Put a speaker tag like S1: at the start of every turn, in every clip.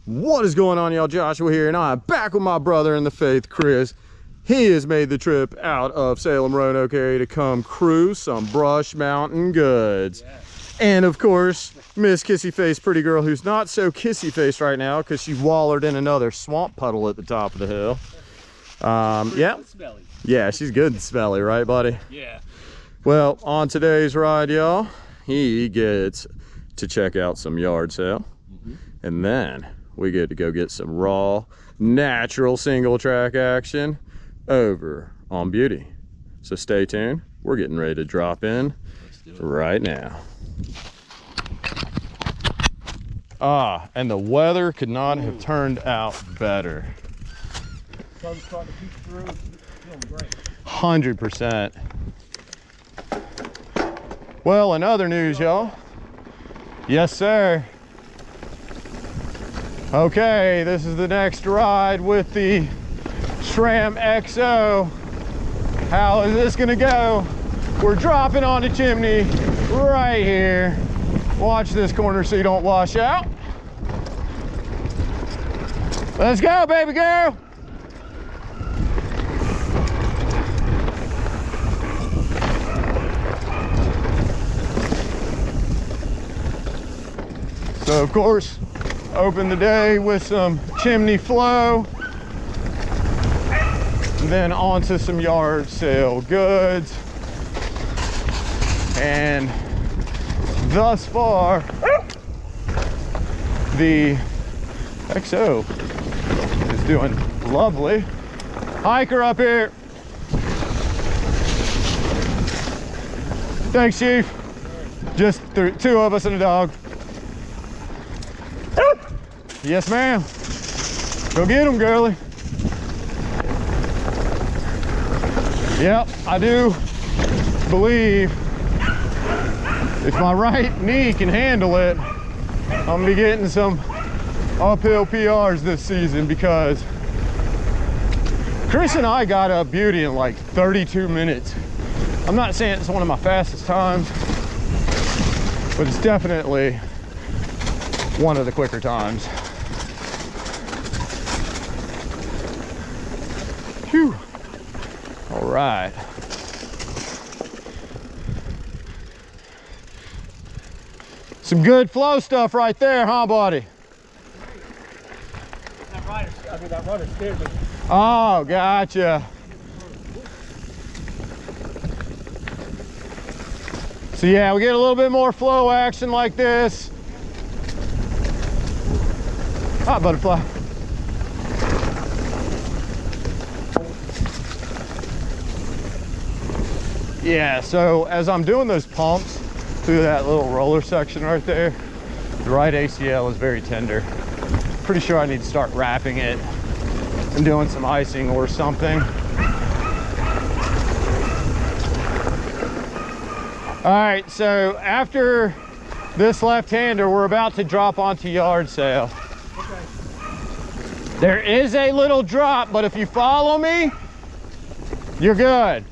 S1: What is going on, y'all? Joshua here, and I'm back with my brother in the faith, Chris. He has made the trip out of Salem, Roanoke area to come cruise some Brush Mountain goods. Yes. And of course, Miss Kissy Face Pretty Girl, who's not so kissy faced right now because she wallered in another swamp puddle at the top of the hill. Yeah, she's good and smelly, right, buddy? Yeah. Well, on today's ride, y'all, he gets to check out some yard sale, and then we get to go get some raw, natural single track action over on Beauty. So stay tuned. We're getting ready to drop in right now. And the weather could not have turned out better. Sun's starting to peek through. Feeling great. 100%. Well, in other news, y'all. Yes, sir. Okay, this is the next ride with the SRAM XO. How is this gonna go? We're dropping on the chimney right here. Watch this corner so you don't wash out. Let's go, baby girl. So of course, open the day with some chimney flow, and then onto some yard sale goods. And thus far, the XO is doing lovely. Hiker up here. Thanks, Chief. Just two of us and a dog. Yes, ma'am. Go get him, girlie. Yep, I do believe if my right knee can handle it, I'm gonna be getting some uphill PRs this season, because Chris and I got up Beauty in like 32 minutes. I'm not saying it's one of my fastest times, but it's definitely one of the quicker times. Phew. All right. Some good flow stuff right there, huh, buddy? That runner scared me. Oh, gotcha. So yeah, we get a little bit more flow action like this. Ah, butterfly. Yeah, so as I'm doing those pumps through that little roller section right there, the right ACL is very tender. Pretty sure I need to start wrapping it and doing some icing or something. All right, so after this left-hander, we're about to drop onto yard sale. Okay. There is a little drop, but if you follow me, you're good.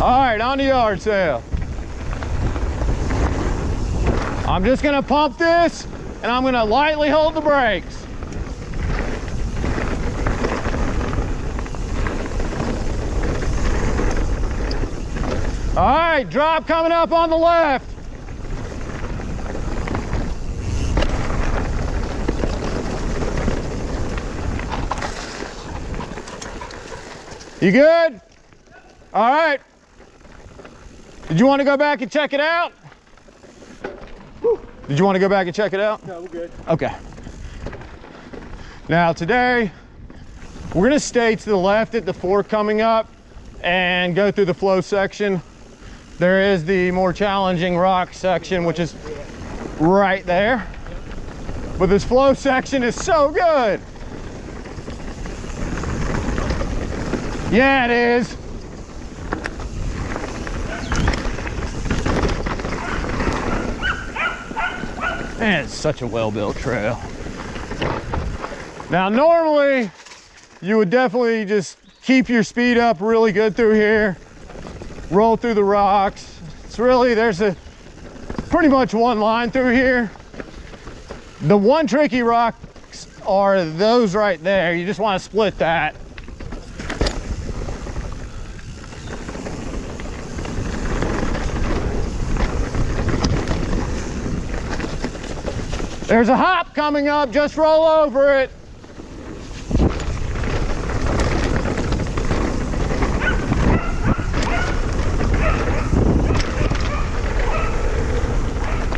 S1: All right, on to yard sale. I'm just gonna pump this, and I'm gonna lightly hold the brakes. All right, drop coming up on the left. You good? All right. Did you want to go back and check it out? Did you want to go back and check it out? No, we're good. Okay. Now today, we're going to stay to the left at the fork coming up and go through the flow section. There is the more challenging rock section, which is right there. But this flow section is so good. Yeah, it is. Man, it's such a well-built trail. Now, normally, you would definitely just keep your speed up really good through here, roll through the rocks, it's really, there's a pretty much one line through here. The one tricky rocks are those right there. You just want to split that. There's a hop coming up, just roll over it.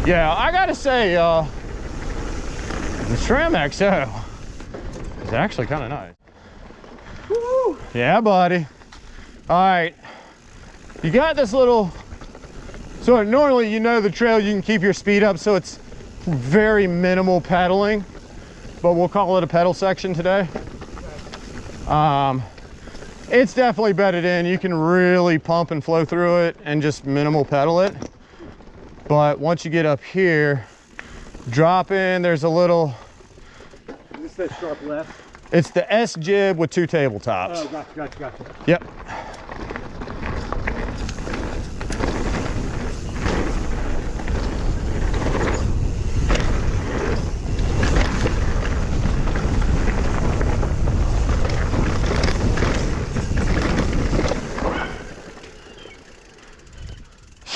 S1: Yeah, I gotta say, the SRAM XO is actually kind of nice. Woo! Yeah, buddy. All right, you got this little, so normally you know the trail, you can keep your speed up, so it's very minimal pedaling, but we'll call it a pedal section today. It's definitely bedded in. You can really pump and flow through it and just minimal pedal it. But once you get up here, drop in, there's a little...
S2: Is this that sharp left?
S1: It's the S jib with 2 tabletops.
S2: Oh, gotcha.
S1: Yep.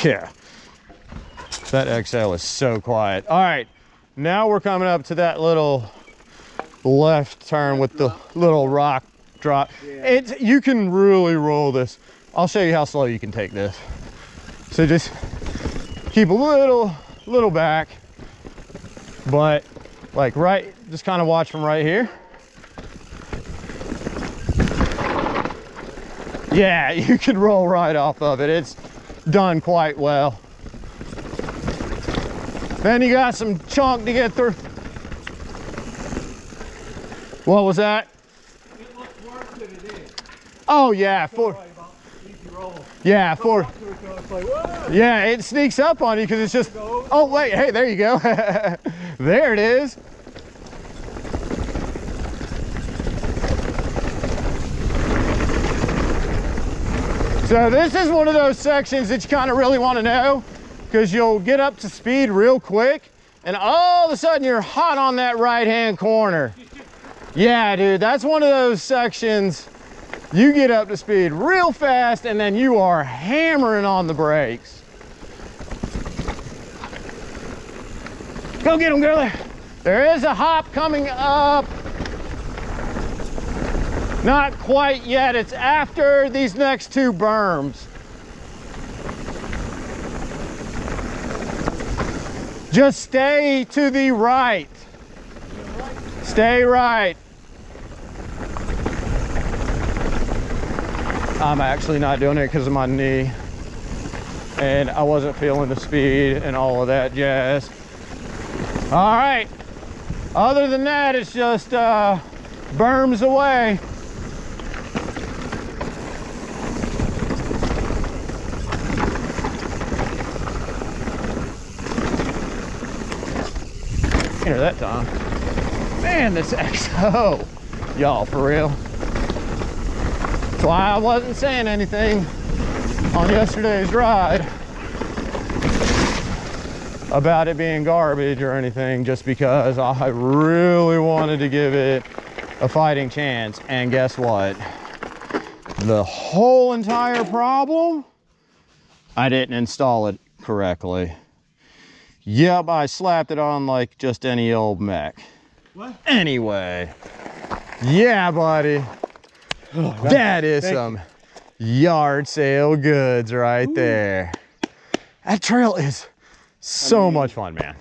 S1: Yeah. That XL is so quiet. All right, now we're coming up to that little left turn with the little rock drop. Yeah. You can really roll this. I'll show you how slow you can take this. So just keep a little back, but like right, just kind of watch from right here. Yeah, you can roll right off of it. It's done quite well. Then you got some chunk to get through. What was that?
S2: It looks worse than it is.
S1: Oh yeah, yeah, it sneaks up on you because it's just, oh wait, hey, there you go. There it is. So this is one of those sections that you kind of really want to know, because you'll get up to speed real quick and all of a sudden you're hot on that right hand corner. Yeah, dude, that's one of those sections you get up to speed real fast and then you are hammering on the brakes. Go get him, girlie. There is a hop coming up. Not quite yet, it's after these next 2 berms. Just stay to the right. Stay right. I'm actually not doing it because of my knee. And I wasn't feeling the speed and all of that jazz. All right. Other than that, it's just berms away. That time, man, this XO, y'all, for real. That's why I wasn't saying anything on yesterday's ride about it being garbage or anything, just because I really wanted to give it a fighting chance. And guess what? The whole entire problem, I didn't install it correctly. Yep, I slapped it on like just any old mech. What? Anyway, yeah, buddy. Oh, that is some yard sale goods right there. That trail is so much fun, man.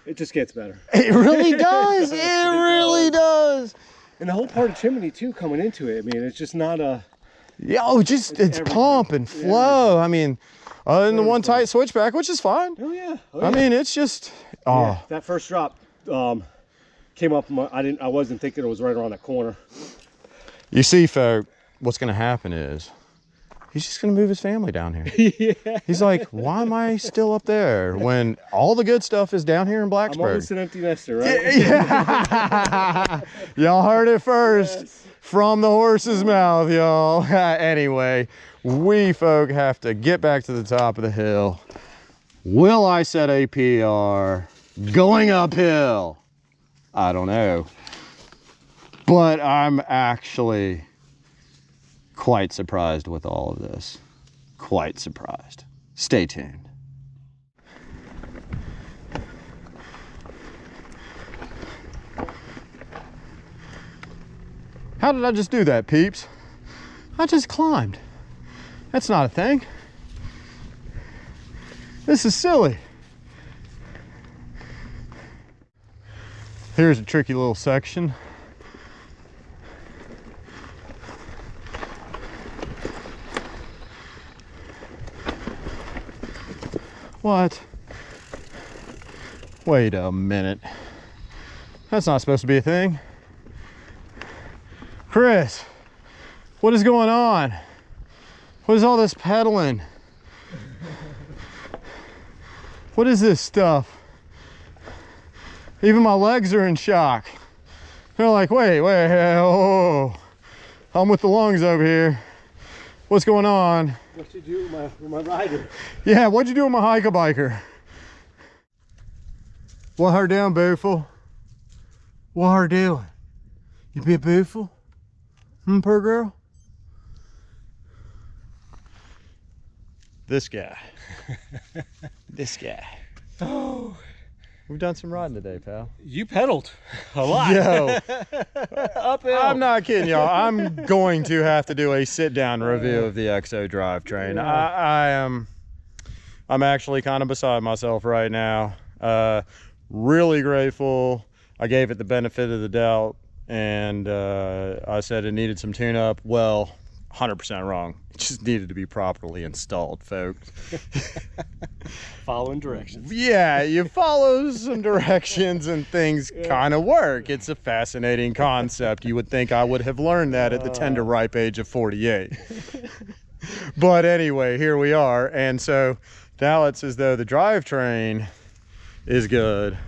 S2: It just gets better.
S1: It really does. It really does.
S2: And the whole part of Chimney too, coming into it. I mean, it's just not a...
S1: Yo, just it's pump and flow. Yeah. I mean, other than the one tight switchback, which is fine.
S2: Oh yeah.
S1: I mean, it's just
S2: yeah, that first drop came up. I wasn't thinking it was right around that corner.
S1: You see, folk, what's going to happen is he's just going to move his family down here. Yeah. He's like, why am I still up there when all the good stuff is down here in Blacksburg?
S2: I'm almost an empty nester, right?
S1: Yeah. Y'all heard it first. Yes. from the horse's mouth, y'all. Anyway, we folk have to get back to the top of the hill. Will I set a PR going uphill? I don't know. But I'm actually quite surprised with all of this. Quite surprised. Stay tuned. How did I just do that, peeps? I just climbed. That's not a thing. This is silly. Here's a tricky little section. What? Wait a minute. That's not supposed to be a thing. Chris, what is going on? What is all this pedaling? What is this stuff? Even my legs are in shock. They're like, wait, oh, I'm with the lungs over here. What's going on?
S2: What you do with my rider?
S1: Yeah, what'd you do with my hiker-biker? What her doing, Booful? What her doing? You be a Booful? Poor girl? This guy. This guy.
S2: Oh.
S1: We've done some riding today, pal.
S2: You pedaled a lot.
S1: Yo.
S2: Uphill.
S1: I'm not kidding y'all. I'm going to have to do a sit-down review of the XO drivetrain. Yeah. I'm actually kind of beside myself right now. Really grateful. I gave it the benefit of the doubt, and I said it needed some tune-up. Well, 100% wrong. It just needed to be properly installed, folks.
S2: Following directions.
S1: Yeah, you follow some directions and things kind of work. It's a fascinating concept. You would think I would have learned that at the tender ripe age of 48. But anyway, here we are. And so now it's as though the drivetrain is good,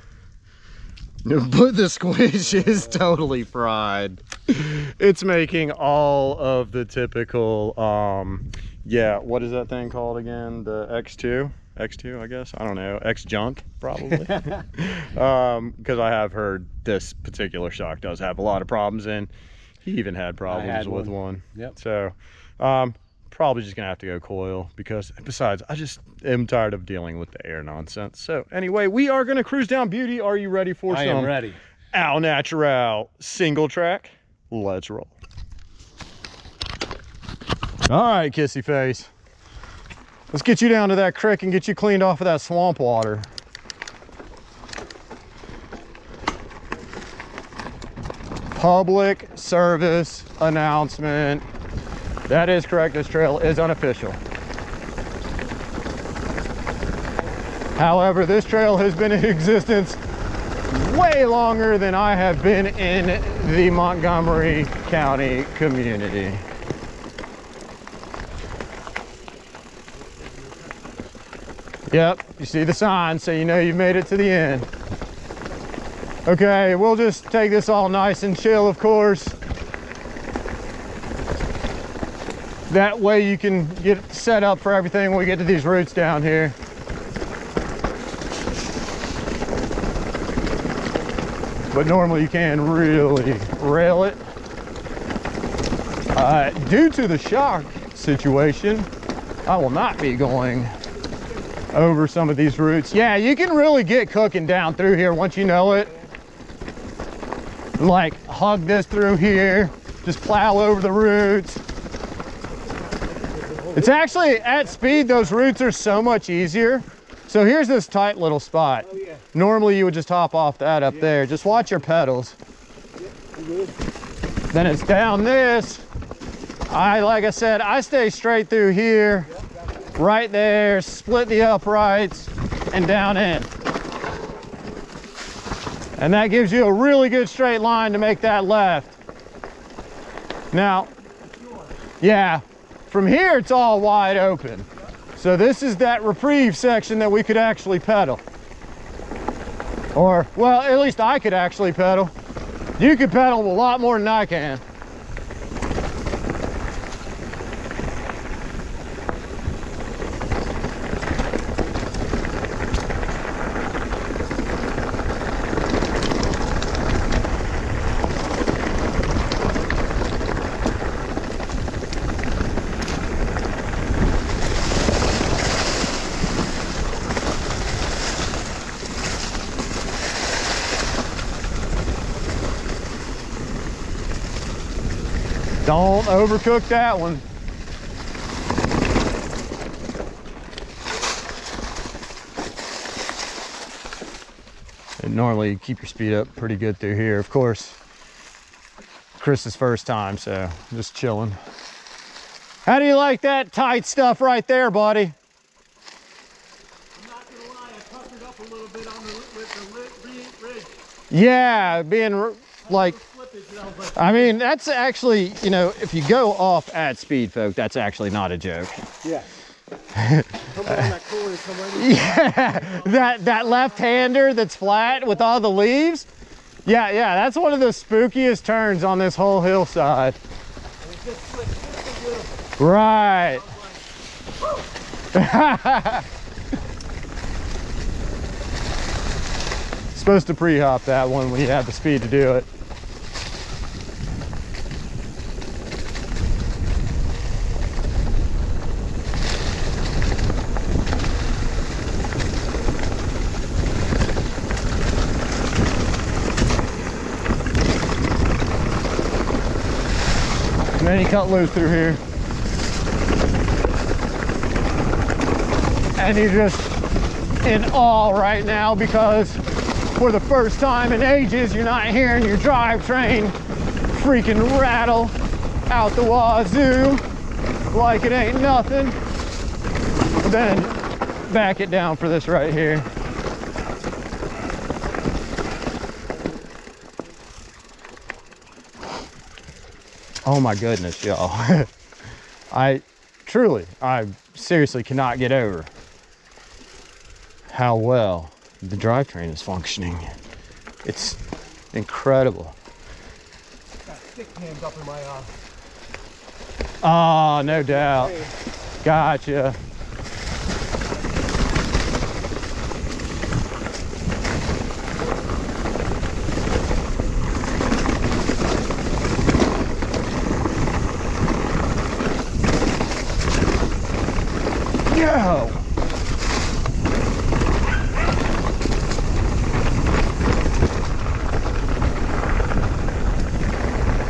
S1: but the squish is totally fried. It's making all of the typical, yeah, what is that thing called again? The X2, I guess, I don't know, X junk probably. Because I have heard this particular shock does have a lot of problems, and he even had problems with one.
S2: Yep.
S1: So probably just gonna have to go coil, because besides, I just am tired of dealing with the air nonsense. So anyway, we are gonna cruise down Beauty. Are you ready for some?
S2: I am ready.
S1: Al Natural single track? Let's roll. All right, kissy face. Let's get you down to that creek and get you cleaned off of that swamp water. Public service announcement. That is correct, this trail is unofficial. However, this trail has been in existence way longer than I have been in the Montgomery County community. Yep, you see the sign, so you know you've made it to the end. Okay, we'll just take this all nice and chill, of course. That way you can get set up for everything when we get to these routes down here. But normally you can really rail it. Due to the shock situation, I will not be going over some of these routes. Yeah, you can really get cooking down through here once you know it. Like hug this through here, just plow over the roots. It's actually, at speed, those roots are so much easier. So here's this tight little spot. Oh, yeah. Normally you would just hop off that up there. Just watch your pedals. Then it's down this. Like I said, I stay straight through here, right there, split the uprights, and down in. And that gives you a really good straight line to make that left. Now, yeah, from here it's all wide open. So this is that reprieve section that we could actually pedal. Or, well, at least I could actually pedal. You could pedal a lot more than I can. Don't overcook that one. And normally you keep your speed up pretty good through here. Of course, Chris's first time, so just chilling. How do you like that tight stuff right there, buddy?
S2: I'm not gonna lie, I puckered up a little bit on the ridge.
S1: Yeah, being like, I mean, that's actually, you know, if you go off at speed, folk, that's actually not a joke.
S2: Yeah. Come on that corner, come right in.
S1: Yeah, that left-hander that's flat with all the leaves. Yeah, that's one of the spookiest turns on this whole hillside.
S2: And it just slipped just a little.
S1: Right. Supposed to pre-hop that one when you have the speed to do it. And then you cut loose through here. And you're just in awe right now because for the first time in ages, you're not hearing your drivetrain freaking rattle out the wazoo like it ain't nothing. Then back it down for this right here. Oh my goodness, y'all. I seriously cannot get over how well the drivetrain is functioning. It's incredible.
S2: Got stick cams up in my
S1: Oh, no doubt. Gotcha. Yo!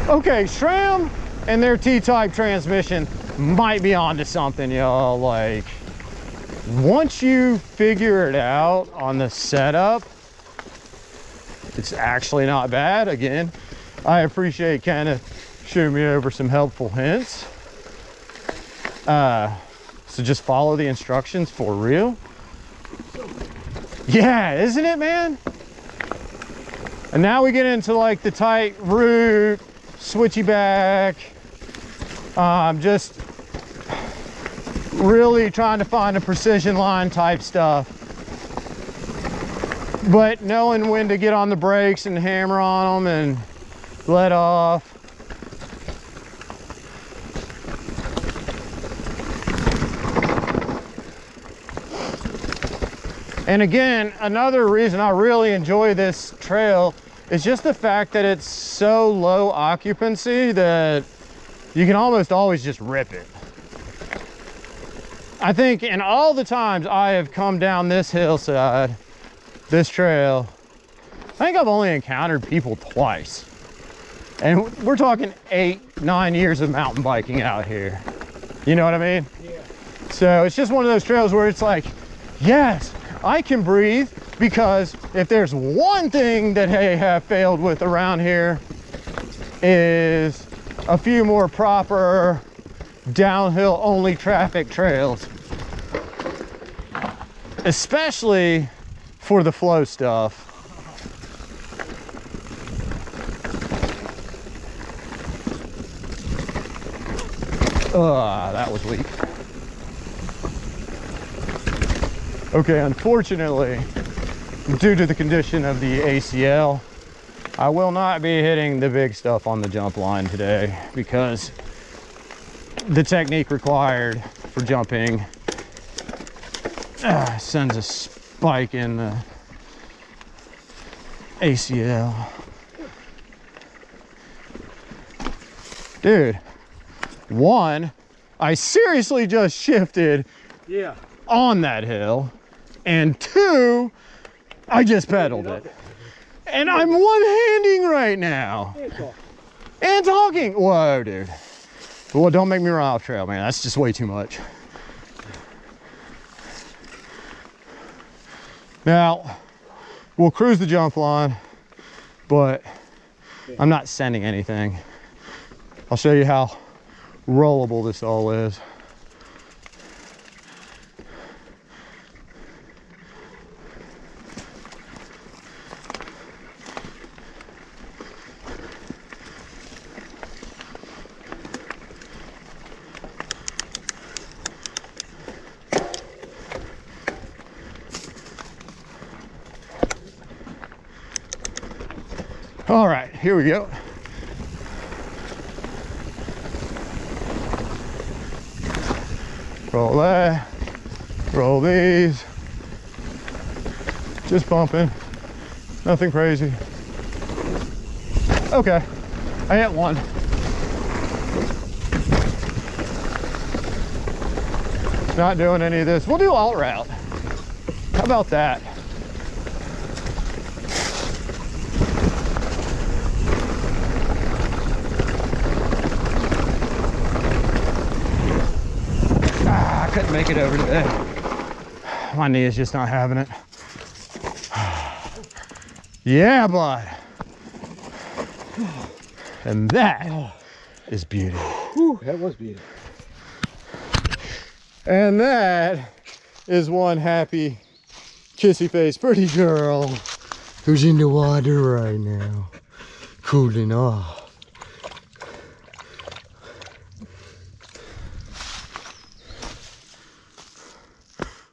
S1: Okay, SRAM and their T-type transmission might be onto something, y'all. Like, once you figure it out on the setup, it's actually not bad. Again, I appreciate kind of shooting me over some helpful hints. So just follow the instructions for real. Yeah, isn't it, man? And now we get into like the tight route, switchy back. Just really trying to find a precision line type stuff. But knowing when to get on the brakes and hammer on them and let off. And again, another reason I really enjoy this trail is just the fact that it's so low occupancy that you can almost always just rip it. I think in all the times I have come down this hillside, this trail, I think I've only encountered people twice. And we're talking 8-9 years of mountain biking out here. You know what I mean?
S2: Yeah.
S1: So it's just one of those trails where it's like, yes, I can breathe, because if there's one thing that they have failed with around here is a few more proper downhill only traffic trails, especially for the flow stuff. That was weak. Okay, unfortunately, due to the condition of the ACL, I will not be hitting the big stuff on the jump line today because the technique required for jumping sends a spike in the ACL. Dude, one, I seriously just shifted on that hill. And two, I just pedaled it. And I'm one-handing right now. And talking. Whoa, dude. Well, don't make me run off trail, man. That's just way too much. Now, we'll cruise the jump line, but I'm not sending anything. I'll show you how rollable this all is. All right, here we go. Roll that, roll these. Just bumping, nothing crazy. Okay, I hit one. Not doing any of this. We'll do alt route. How about that? Couldn't make it over today. My knee is just not having it. Yeah, bud. And that is beauty.
S2: That was beauty.
S1: And that is one happy, kissy face pretty girl who's in the water right now, cooling off.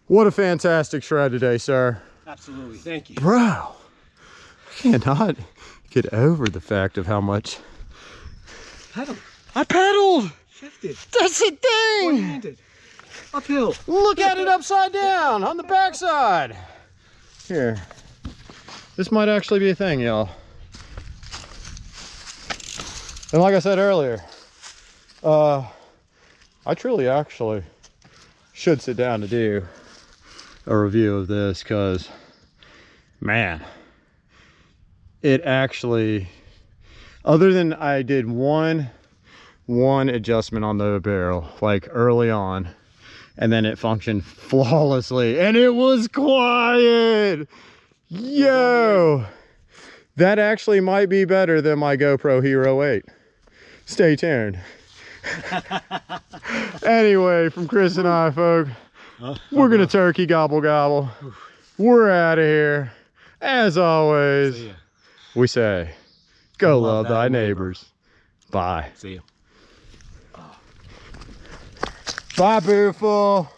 S1: What a fantastic shred today, sir.
S2: Absolutely, thank you.
S1: Bro, I cannot get over the fact of how much I pedaled.
S2: Shifted.
S1: That's the thing.
S2: One-handed. Uphill.
S1: Look at it upside down on the backside. Here. This might actually be a thing, y'all. And like I said earlier, I truly actually should sit down to do a review of this, because man, it actually, other than I did one adjustment on the barrel like early on, and then it functioned flawlessly and it was quiet. Yo, that actually might be better than my GoPro Hero 8. Stay tuned. Anyway, from Chris and I, folks, we're gonna turkey gobble gobble. We're out of here. As always, we say, go love thy neighbors. Bye.
S2: See you.
S1: Bye, beautiful.